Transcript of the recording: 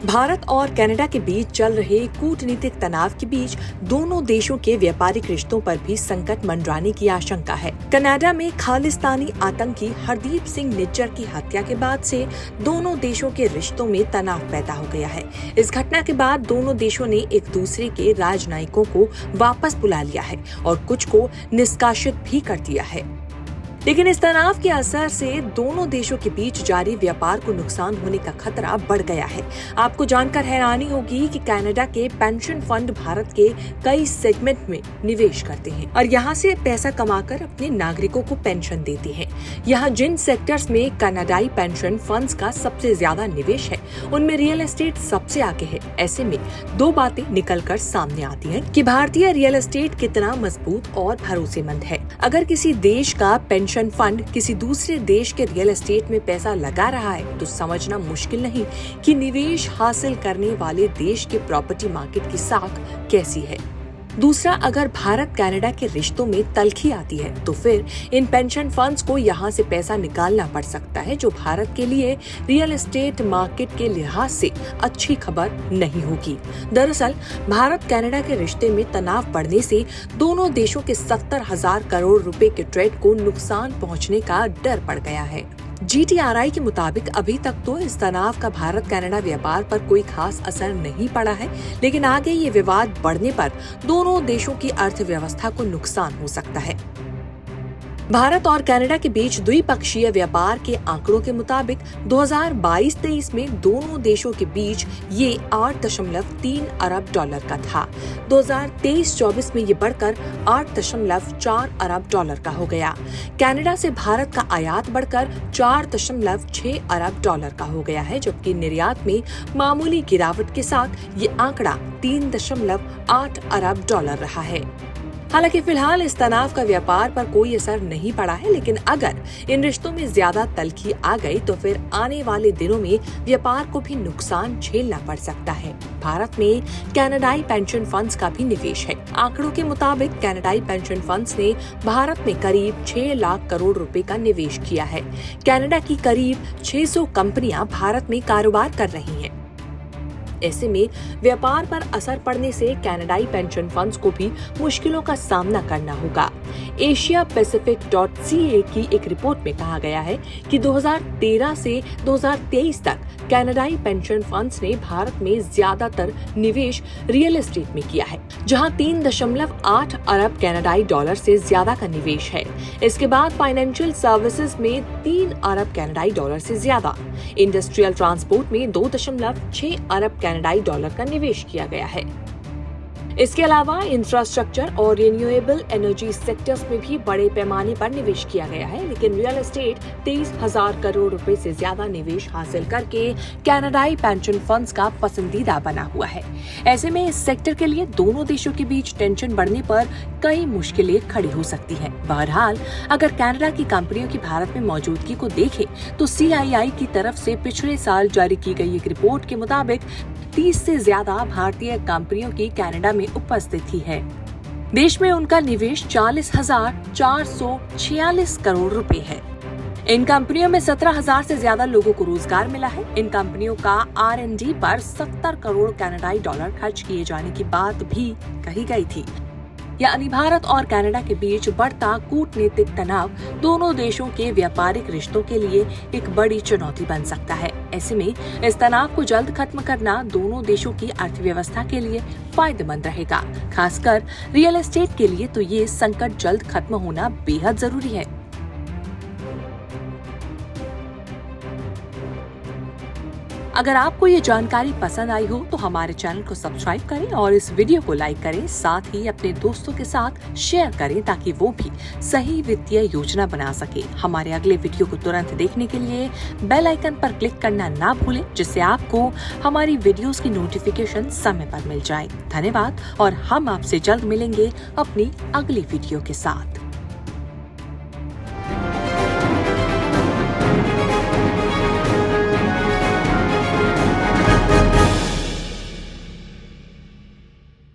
भारत और कनाडा के बीच चल रहे कूटनीतिक तनाव के बीच दोनों देशों के व्यापारिक रिश्तों पर भी संकट मंडराने की आशंका है। कनाडा में खालिस्तानी आतंकी हरदीप सिंह निज्जर की हत्या के बाद से दोनों देशों के रिश्तों में तनाव पैदा हो गया है। इस घटना के बाद दोनों देशों ने एक दूसरे के राजनयिकों को वापस बुला लिया है और कुछ को निष्कासित भी कर दिया है। लेकिन इस तनाव के असर से दोनों देशों के बीच जारी व्यापार को नुकसान होने का खतरा बढ़ गया है। आपको जानकर हैरानी होगी कि कनाडा के पेंशन फंड भारत के कई सेगमेंट में निवेश करते हैं और यहाँ से पैसा कमाकर अपने नागरिकों को पेंशन देते हैं। यहाँ जिन सेक्टर्स में कनाडाई पेंशन फंड्स का सबसे ज्यादा निवेश है, उनमें रियल एस्टेट सबसे आगे है। ऐसे में दो बातें निकलकर सामने आती हैं कि भारतीय रियल एस्टेट कितना मजबूत और भरोसेमंद है। अगर किसी देश का पेंशन फंड किसी दूसरे देश के रियल एस्टेट में पैसा लगा रहा है तो समझना मुश्किल नहीं कि निवेश हासिल करने वाले देश के प्रॉपर्टी मार्केट की साख कैसी है। दूसरा, अगर भारत कनाडा के रिश्तों में तल्खी आती है तो फिर इन पेंशन फंड्स को यहाँ से पैसा निकालना पड़ सकता है, जो भारत के लिए रियल एस्टेट मार्केट के लिहाज से अच्छी खबर नहीं होगी। दरअसल भारत कनाडा के रिश्ते में तनाव बढ़ने से दोनों देशों के 70,000 करोड़ रुपए के ट्रेड को नुकसान पहुँचने का डर पड़ गया है। GTRI के मुताबिक अभी तक तो इस तनाव का भारत कनाडा व्यापार पर कोई खास असर नहीं पड़ा है, लेकिन आगे ये विवाद बढ़ने पर दोनों देशों की अर्थव्यवस्था को नुकसान हो सकता है। भारत और कनाडा के बीच द्विपक्षीय व्यापार के आंकड़ों के मुताबिक 2022-23 में दोनों देशों के बीच ये 8.3 अरब डॉलर का था। 2023-24 में ये बढ़कर 8.4 अरब डॉलर का हो गया। कनाडा से भारत का आयात बढ़कर 4.6 अरब डॉलर का हो गया है, जबकि निर्यात में मामूली गिरावट के साथ ये आंकड़ा 3.8 अरब डॉलर रहा है। हालांकि फिलहाल इस तनाव का व्यापार पर कोई असर नहीं पड़ा है, लेकिन अगर इन रिश्तों में ज्यादा तल्खी आ गई तो फिर आने वाले दिनों में व्यापार को भी नुकसान झेलना पड़ सकता है। भारत में कनाडाई पेंशन फंड्स का भी निवेश है। आंकड़ों के मुताबिक कनाडाई पेंशन फंड्स ने भारत में करीब 6 लाख करोड़ रुपए का निवेश किया है। कनाडा की करीब 600 कंपनियां भारत में कारोबार कर रही हैं। ऐसे में व्यापार पर असर पड़ने से कनाडाई पेंशन फंड्स को भी मुश्किलों का सामना करना होगा। AsiaPacific.ca की एक रिपोर्ट में कहा गया है कि 2013 से 2023 तक कनाडाई पेंशन फंड्स ने भारत में ज्यादातर निवेश रियल एस्टेट में किया है, जहां 3.8 अरब कनाडाई डॉलर से ज्यादा का निवेश है। इसके बाद फाइनेंशियल सर्विसेज में 3 अरब कनाडाई डॉलर से ज्यादा, इंडस्ट्रियल ट्रांसपोर्ट में 2.6 अरब कनाडाई डॉलर का निवेश किया गया है। इसके अलावा इंफ्रास्ट्रक्चर और रिन्यूएबल एनर्जी सेक्टर्स में भी बड़े पैमाने पर निवेश किया गया है, लेकिन रियल एस्टेट 23,000 करोड़ रुपए से ज्यादा निवेश हासिल करके कनाडाई पेंशन फंड्स का पसंदीदा बना हुआ है। ऐसे में इस सेक्टर के लिए दोनों देशों के बीच टेंशन बढ़ने पर कई मुश्किलें खड़ी हो सकती हैं। बहरहाल, अगर कनाडा की कंपनियों की भारत में मौजूदगी को देखें तो CII की तरफ से पिछले साल जारी की गई एक रिपोर्ट के मुताबिक 30 से ज्यादा भारतीय कंपनियों की कनाडा में उपस्थिति है। देश में उनका निवेश 40,446 करोड़ रुपए है। इन कंपनियों में 17,000 से ज्यादा लोगों को रोजगार मिला है। इन कंपनियों का R&D पर 70 करोड़ कनाडाई डॉलर खर्च किए जाने की बात भी कही गई थी। यानी भारत और कनाडा के बीच बढ़ता कूटनीतिक तनाव दोनों देशों के व्यापारिक रिश्तों के लिए एक बड़ी चुनौती बन सकता है। ऐसे में इस तनाव को जल्द खत्म करना दोनों देशों की अर्थव्यवस्था के लिए फायदेमंद रहेगा। खासकर रियल एस्टेट के लिए तो ये संकट जल्द खत्म होना बेहद जरूरी है। अगर आपको ये जानकारी पसंद आई हो तो हमारे चैनल को सब्सक्राइब करें और इस वीडियो को लाइक करें। साथ ही अपने दोस्तों के साथ शेयर करें ताकि वो भी सही वित्तीय योजना बना सके। हमारे अगले वीडियो को तुरंत देखने के लिए बेल आइकन पर क्लिक करना ना भूलें, जिससे आपको हमारी वीडियोस की नोटिफिकेशन समय पर मिल जाए। धन्यवाद और हम आपसे जल्द मिलेंगे अपनी अगली वीडियो के साथ।